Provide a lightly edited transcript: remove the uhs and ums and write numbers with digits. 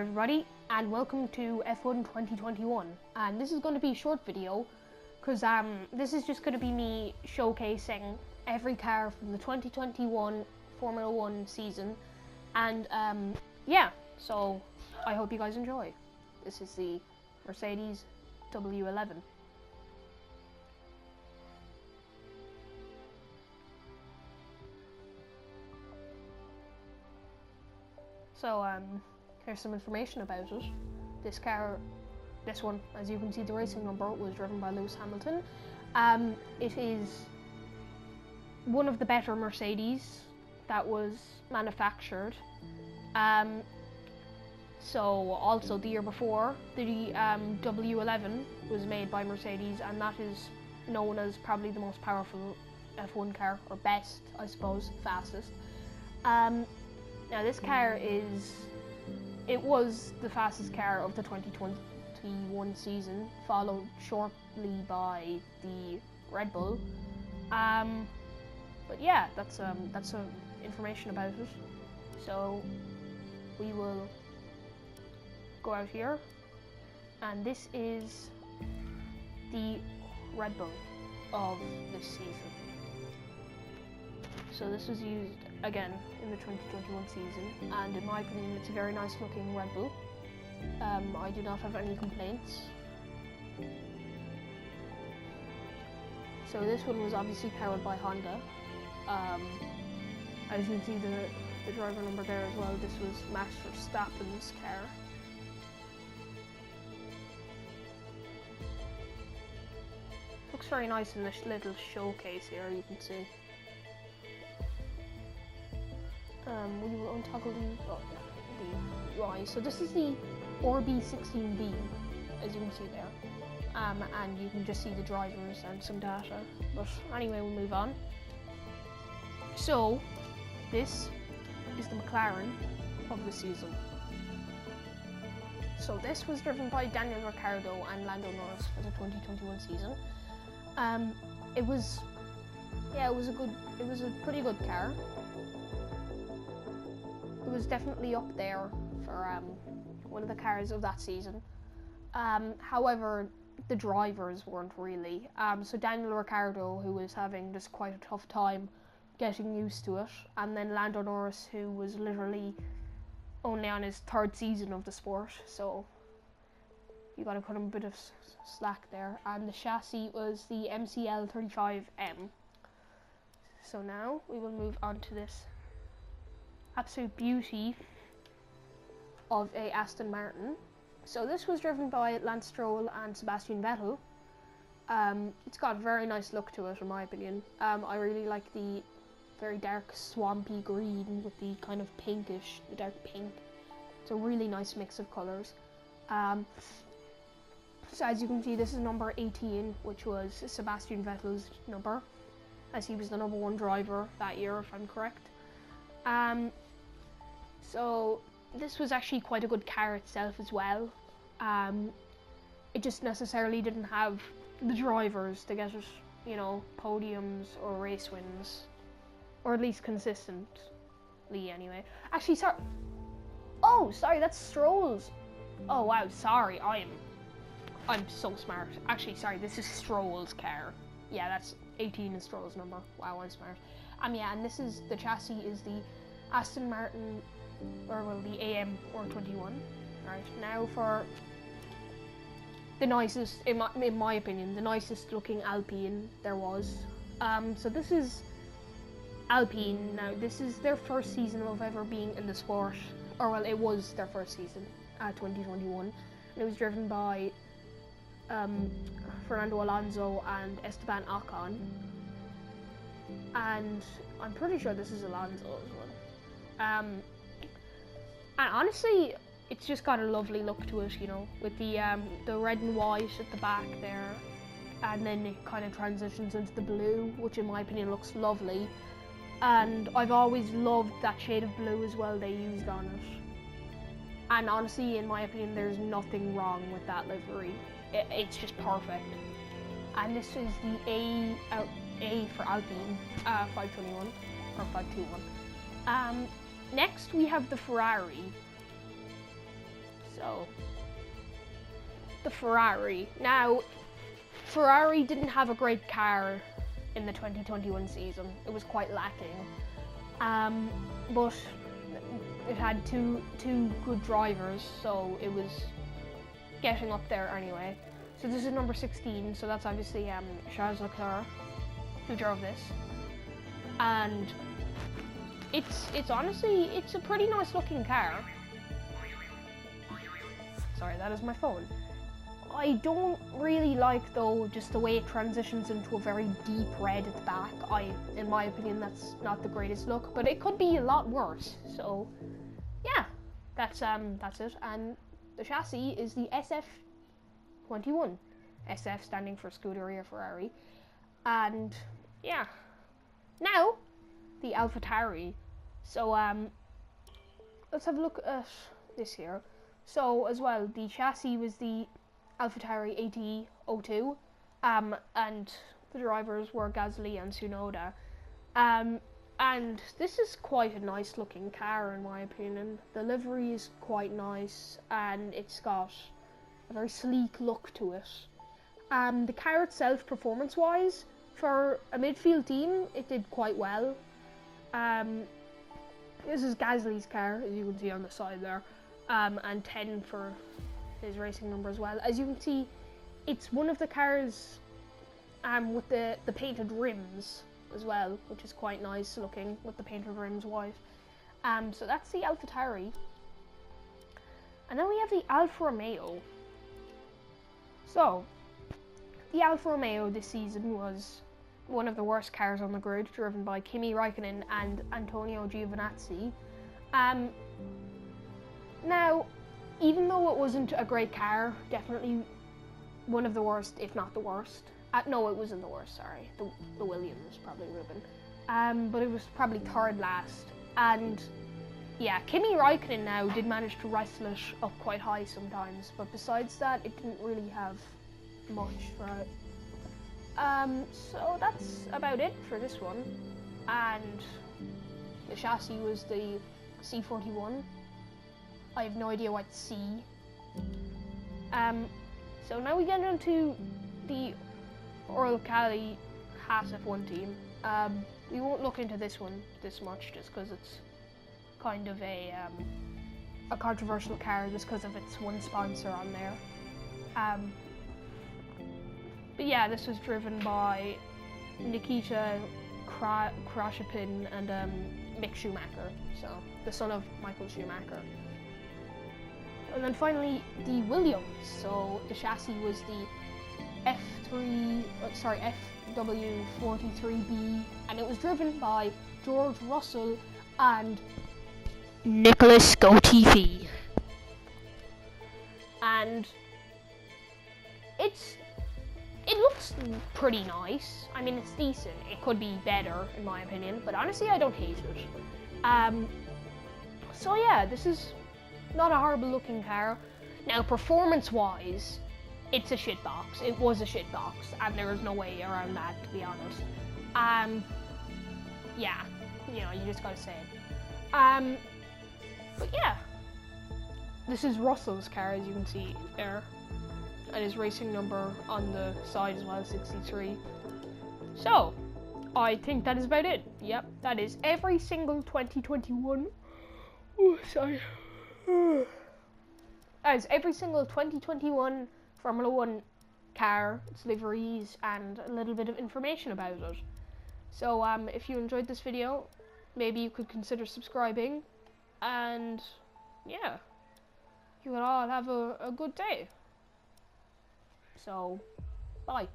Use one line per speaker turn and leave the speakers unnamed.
everybody, and welcome to F1 2021. And this is going to be a short video because this is just going to be me showcasing every car from the 2021 Formula 1 season. And yeah, so I hope you guys enjoy. This is the Mercedes W11. So here's some information about it. This car, this one, as you can see, the racing number was driven by Lewis Hamilton. It is one of the better Mercedes that was manufactured. So also the year before, the W11 was made by Mercedes, and that is known as probably the most powerful F1 car, or best, I suppose, fastest. Now this car was the fastest car of the 2021 season, followed shortly by the Red Bull. But yeah, that's some information about it. So we will go out here, and this is the Red Bull of this season. So this was used again in the 2021 season, and in my opinion it's a very nice looking Red Bull. I do not have any complaints. So this one was obviously powered by Honda. As you can see the driver number there as well, this was Max Verstappen's car. Looks very nice in this little showcase here, you can see. We will untoggle the UI. So this is the RB16B, as you can see there. And you can just see the drivers and some data. But anyway, we'll move on. So this is the McLaren of the season. So this was driven by Daniel Ricciardo and Lando Norris for the 2021 season. It was a pretty good car. It was definitely up there for one of the cars of that season. However, the drivers weren't really. So Daniel Ricciardo, who was having just quite a tough time getting used to it, and then Lando Norris, who was literally only on his third season of the sport, so you got to cut him a bit of slack there. And the chassis was the MCL 35M. So now we will move on to this absolute beauty of a Aston Martin. So this was driven by Lance Stroll and Sebastian Vettel. It's got a very nice look to it, in my opinion. I really like the very dark swampy green with the kind of pinkish, the dark pink. It's a really nice mix of colours. So as you can see, this is number 18, which was Sebastian Vettel's number, as he was the number 1 driver that year, if I'm correct. So this was actually quite a good car itself as well. It just necessarily didn't have the drivers to get it, you know, podiums or race wins, or at least consistently anyway. Actually, sorry. Oh, sorry, that's Stroll's. Oh wow, sorry, I'm so smart. Actually, sorry, this is Stroll's car. Yeah, that's 18 is Stroll's number. Wow, I'm smart. Yeah, and this is the chassis is the Aston Martin, or well, the AM R21. Right, now for the nicest, in my opinion, the nicest looking Alpine there was. So this is Alpine. Now this is their first season of ever being in the sport, or well, it was their first season, 2021. And it was driven by Fernando Alonso and Esteban Ocon. And I'm pretty sure this is Alonso as well. And honestly, it's just got a lovely look to it, you know, with the red and white at the back there, and then it kind of transitions into the blue, which in my opinion looks lovely. And I've always loved that shade of blue as well they used on it. And honestly, in my opinion, there's nothing wrong with that livery. It's just perfect. And this is the A for Alpine, 521 or 521. Next we have the Ferrari. So, the Ferrari. Now, Ferrari didn't have a great car in the 2021 season. It was quite lacking. But it had two good drivers, so it was getting up there anyway. So this is number 16, so that's obviously Charles Leclerc who drove this. And it's honestly, it's a pretty nice looking car. Sorry, that is my phone. I don't really like, though, just the way it transitions into a very deep red at the back. In my opinion, that's not the greatest look, but it could be a lot worse. So, yeah, that's it. And the chassis is the SF21. SF standing for Scuderia Ferrari. And yeah, now the AlphaTauri. So let's have a look at this here. So as well, the chassis was the AlphaTauri AT02, and the drivers were Gasly and Tsunoda. And this is quite a nice looking car in my opinion. The livery is quite nice and it's got a very sleek look to it. The car itself, performance wise, for a midfield team, it did quite well. This is Gasly's car, as you can see on the side there, and 10 for his racing number as well. As you can see, it's one of the cars with the painted rims as well, which is quite nice looking with the painted rims white. So that's the AlphaTauri. And then we have the Alfa Romeo. So, the Alfa Romeo this season was one of the worst cars on the grid, driven by Kimi Raikkonen and Antonio Giovinazzi. Now, even though it wasn't a great car, definitely one of the worst, if not the worst. No, it wasn't the worst, sorry. The Williams probably would have been. But it was probably third last. And yeah, Kimi Raikkonen now did manage to wrestle it up quite high sometimes, but besides that, it didn't really have much for it. So that's about it for this one. And the chassis was the C41. I have no idea what C. So now we get into the Uralkali Haas F1 team. We won't look into this one this much, just because it's kind of a controversial car, just because of its one sponsor on there. But yeah, this was driven by Nikita Krashapin and Mick Schumacher, so the son of Michael Schumacher. And then finally, the Williams. So the chassis was the FW43B, and it was driven by George Russell and Nicholas Latifi. And it looks pretty nice. I mean, it's decent. It could be better, in my opinion, but honestly, I don't hate it. So yeah, this is not a horrible looking car. Now, performance-wise, it's a shitbox. It was a shitbox, and there is no way around that, to be honest. Yeah, you know, you just gotta say it. But yeah, this is Russell's car, as you can see there, and his racing number on the side as well, 63. So, I think that is about it. Yep, that is every single 2021. Oh, sorry. That is every single 2021 Formula 1 car, its liveries, and a little bit of information about it. So, if you enjoyed this video, maybe you could consider subscribing, and yeah, you will all have a good day. So, bye.